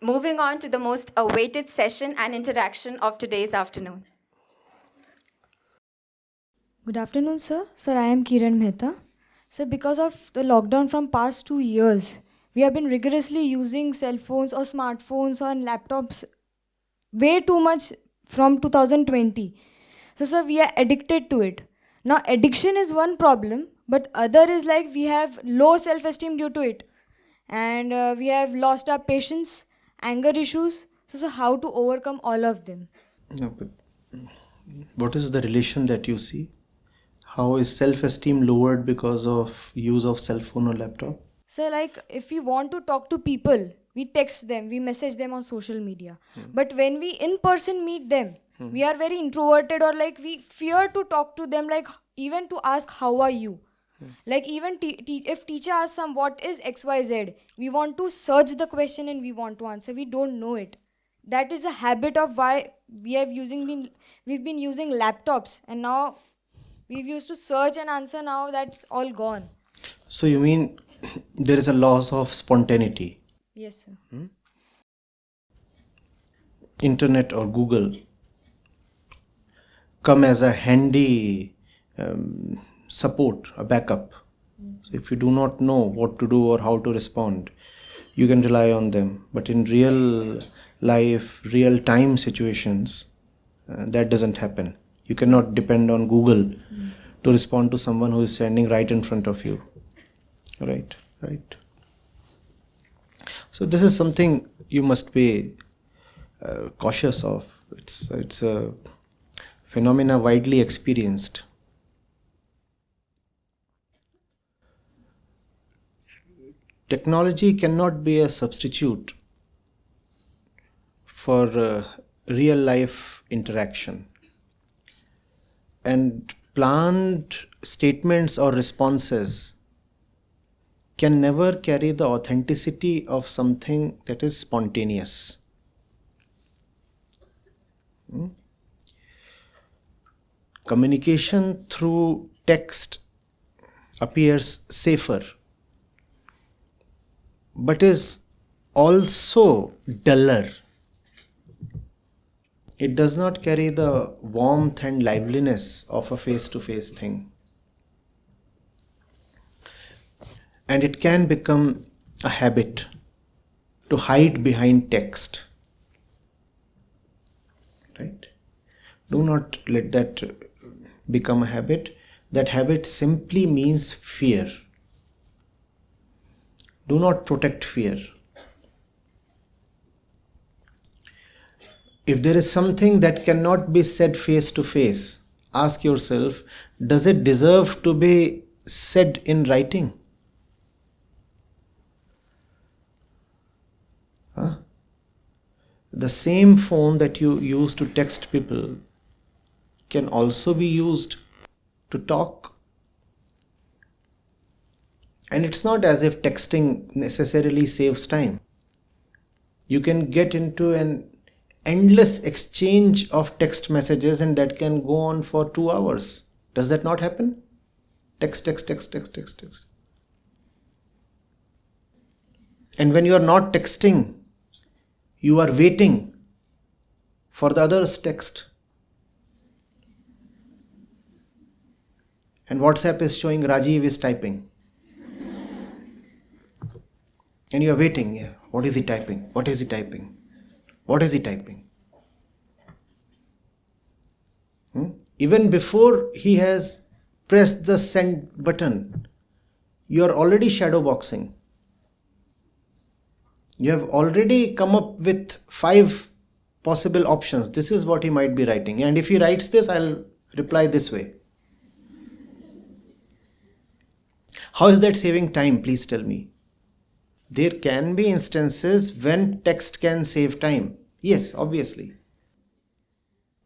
moving on to the most awaited session and interaction of today's afternoon. Good afternoon, sir. Sir, I am Kiran Mehta. Sir, because of the lockdown from past 2 years, we have been rigorously using cell phones or smartphones or laptops way too much from 2020. So, sir, we are addicted to it. Now, addiction is one problem, but other is like we have low self-esteem due to it. And we have lost our patience, anger issues. So, sir, how to overcome all of them? No, but what is the relation that you see? How is self-esteem lowered because of use of cell phone or laptop? So, like, if we want to talk to people, we text them, we message them on social media. But when we in person meet them, we are very introverted, or like we fear to talk to them, like even to ask, how are you? Like, even if teacher asks some, what is XYZ? We want to search the question and we want to answer. We don't know it. That is a habit of why we've been using laptops, and now we've used to search and answer. Now that's all gone. So you mean there is a loss of spontaneity? Yes, sir. Internet or Google come as a handy support, a backup. So if you do not know what to do or how to respond, you can rely on them. But in real life, real time situations, that doesn't happen. You cannot depend on Google to respond to someone who is standing right in front of you. Right. So this is something you must be cautious of. It's a phenomena widely experienced. Technology cannot be a substitute for real life interaction. And planned statements or responses can never carry the authenticity of something that is spontaneous. Communication through text appears safer, but is also duller. It does not carry the warmth and liveliness of a face-to-face thing. And it can become a habit to hide behind text. Right? Do not let that become a habit. That habit simply means fear. Do not protect fear. If there is something that cannot be said face to face, ask yourself, does it deserve to be said in writing? The same phone that you use to text people can also be used to talk. And it's not as if texting necessarily saves time. You can get into an endless exchange of text messages, and that can go on for 2 hours. Does that not happen? Text. And when you are not texting, you are waiting for the other's text. And WhatsApp is showing Rajiv is typing. And you are waiting. Yeah. What is he typing? Even before he has pressed the send button, you are already shadow boxing. You have already come up with 5 possible options. This is what he might be writing. And if he writes this, I'll reply this way. How is that saving time? Please tell me. There can be instances when text can save time. Yes, obviously.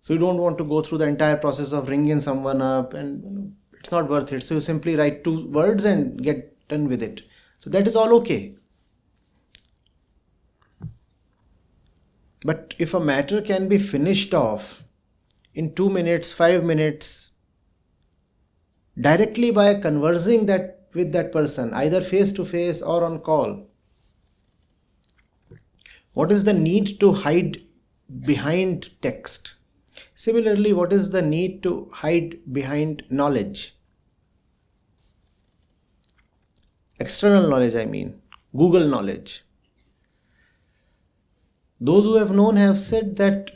So you don't want to go through the entire process of ringing someone up, and it's not worth it. So you simply write 2 words and get done with it. So that is all okay. But if a matter can be finished off in 2 minutes, 5 minutes, directly by conversing with that person, either face to face or on call, What is the need to hide behind text? Similarly, what is the need to hide behind knowledge? External knowledge, I mean, Google knowledge. Those who have known have said that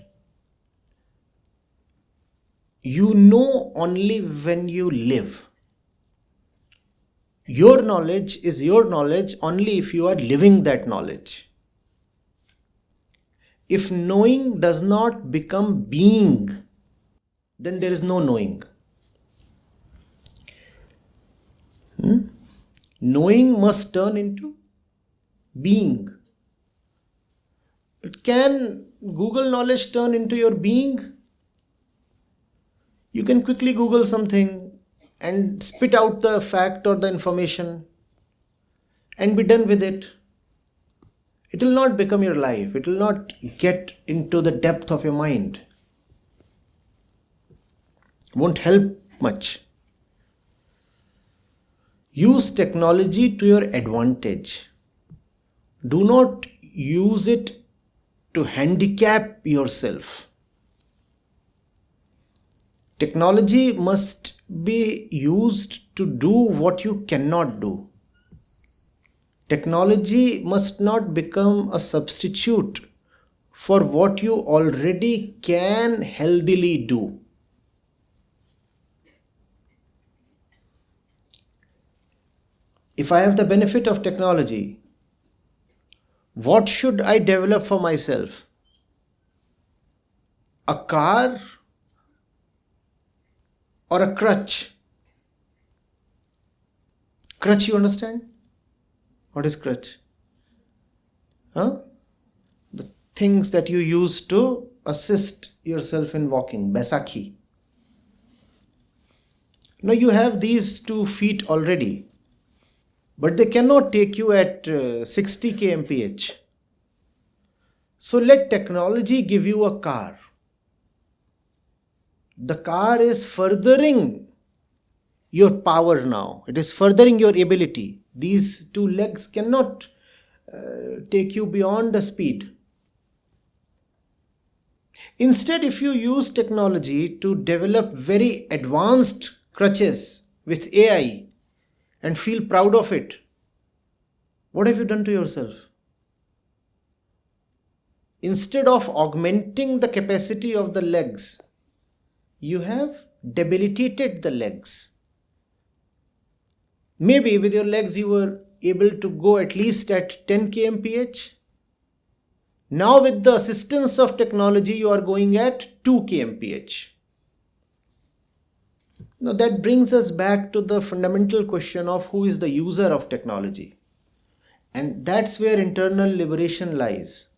you know only when you live. Your knowledge is your knowledge only if you are living that knowledge. If knowing does not become being, then there is no knowing. Knowing must turn into being. But can Google knowledge turn into your being? You can quickly Google something and spit out the fact or the information and be done with it. It will not become your life. It will not get into the depth of your mind. Won't help much. Use technology to your advantage. Do not use it to handicap yourself. Technology must be used to do what you cannot do. Technology must not become a substitute for what you already can healthily do. If I have the benefit of technology, what should I develop for myself? A car or a crutch? Crutch, you understand? What is crutch? The things that you use to assist yourself in walking. Baisakhi. Now you have these 2 feet already, but they cannot take you at 60 kmph. So let technology give you a car. The car is furthering your power now. It is furthering your ability. These 2 legs cannot take you beyond the speed. Instead, if you use technology to develop very advanced crutches with AI and feel proud of it, what have you done to yourself? Instead of augmenting the capacity of the legs, you have debilitated the legs. Maybe with your legs you were able to go at least at 10 kmph. Now with the assistance of technology you are going at 2 kmph. Now that brings us back to the fundamental question of who is the user of technology. And that's where internal liberation lies.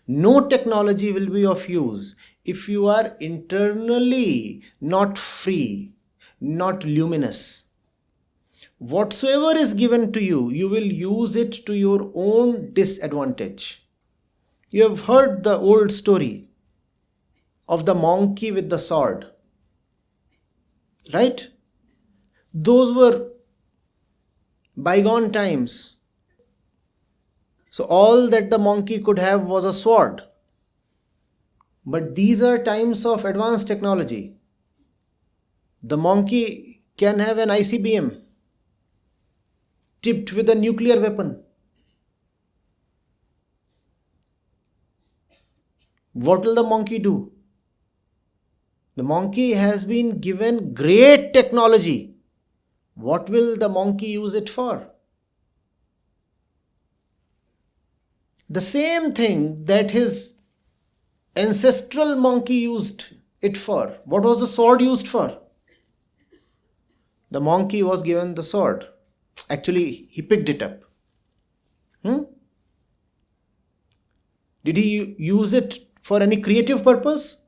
No technology will be of use if you are internally not free, not luminous. Whatsoever is given to you, you will use it to your own disadvantage. You have heard the old story of the monkey with the sword, right? Those were bygone times. So all that the monkey could have was a sword. But these are times of advanced technology. The monkey can have an ICBM tipped with a nuclear weapon. What will the monkey do? The monkey has been given great technology. What will the monkey use it for? The same thing that his ancestral monkey used it for. What was the sword used for? The monkey was given the sword. Actually, he picked it up. Did he use it for any creative purpose?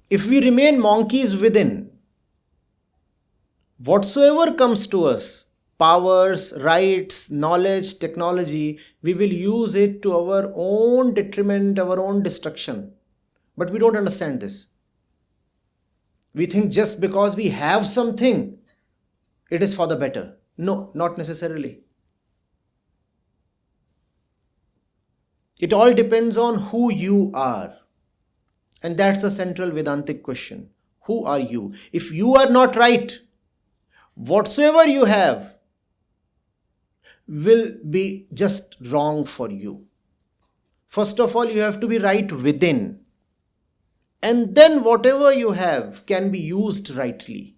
If we remain monkeys within, whatsoever comes to us, powers, rights, knowledge, technology, we will use it to our own detriment, our own destruction. But we don't understand this. We think just because we have something, it is for the better. No, not necessarily. It all depends on who you are. And that's the central Vedantic question. Who are you? If you are not right, whatsoever you have will be just wrong for you. First of all, you have to be right within. And then whatever you have can be used rightly.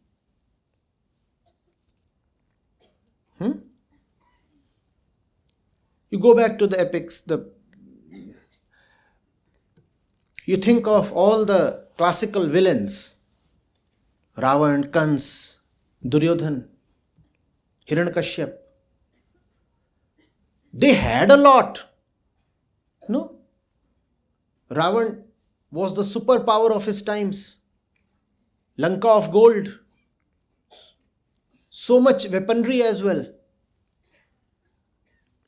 You go back to the epics, you think of all the classical villains, Ravan, Kans, Duryodhan, Hiranyakashyap. They had a lot. No? Ravan was the superpower of his times. Lanka of gold. So much weaponry as well.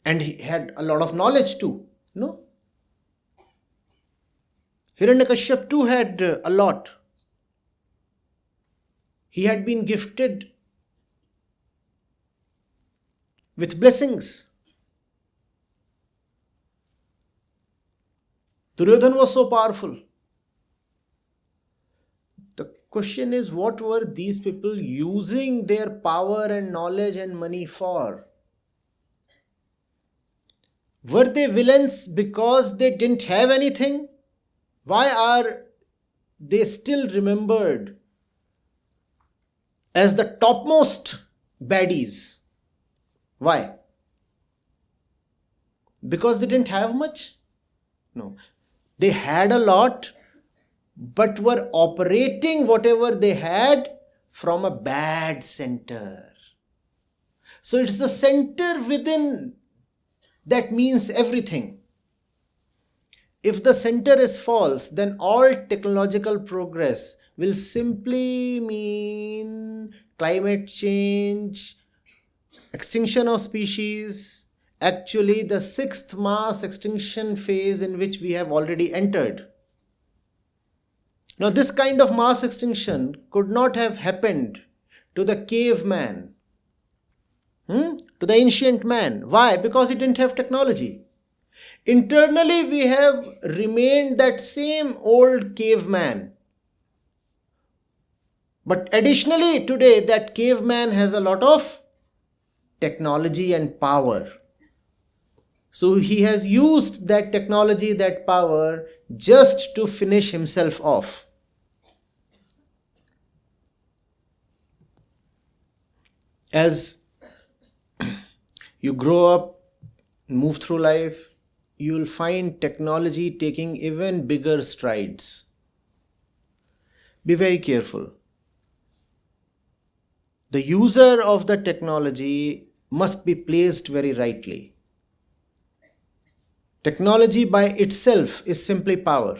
And he had a lot of knowledge too. No? Hiranyakashyap too had a lot. He had been gifted with blessings. Duryodhan was so powerful. The question is, what were these people using their power and knowledge and money for? Were they villains because they didn't have anything? Why are they still remembered as the topmost baddies? Why? Because they didn't have much? No. They had a lot, but were operating whatever they had from a bad center. So it's the center within that means everything. If the center is false, then all technological progress will simply mean climate change, extinction of species, actually the sixth mass extinction phase in which we have already entered. Now, this kind of mass extinction could not have happened to the caveman, to the ancient man. Why? Because he didn't have technology. Internally, we have remained that same old caveman. But additionally, today, that caveman has a lot of technology and power. So he has used that technology, that power, just to finish himself off. As you grow up, move through life, you will find technology taking even bigger strides. Be very careful. The user of the technology must be placed very rightly. Technology by itself is simply power.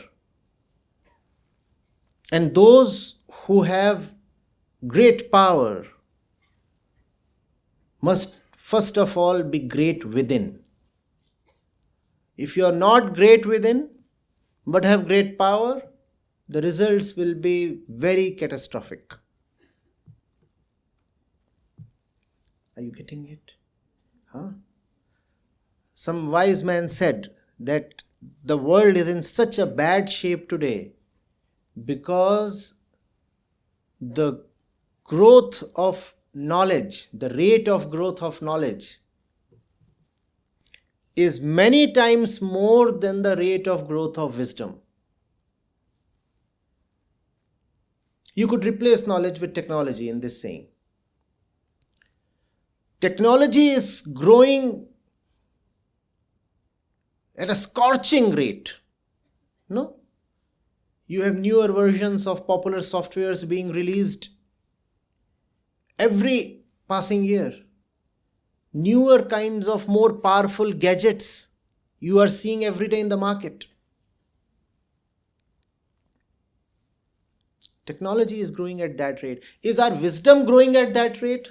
And those who have great power must first of all be great within. If you are not great within but have great power, the results will be very catastrophic. Are you getting it? Some wise man said that the world is in such a bad shape today because the growth of knowledge, the rate of growth of knowledge is many times more than the rate of growth of wisdom. You could replace knowledge with technology in this saying. Technology is growing at a scorching rate. No? You have newer versions of popular softwares being released every passing year. Newer kinds of more powerful gadgets you are seeing every day in the market. Technology is growing at that rate. Is our wisdom growing at that rate?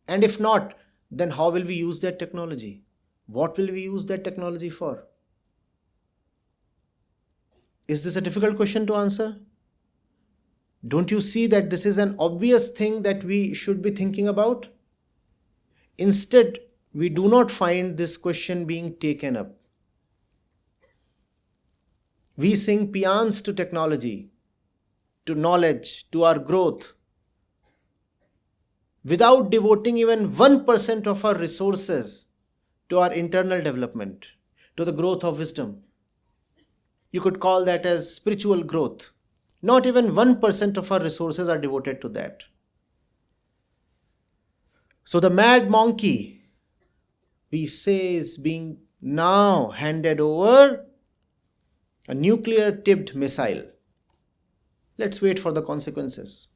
And if not, then how will we use that technology? What will we use that technology for? Is this a difficult question to answer? Don't you see that this is an obvious thing that we should be thinking about? Instead, we do not find this question being taken up. We sing paeans to technology, to knowledge, to our growth, without devoting even 1% of our resources to our internal development, to the growth of wisdom. You could call that as spiritual growth. Not even 1% of our resources are devoted to that. So the mad monkey, we say, is being now handed over a nuclear tipped missile. Let's wait for the consequences.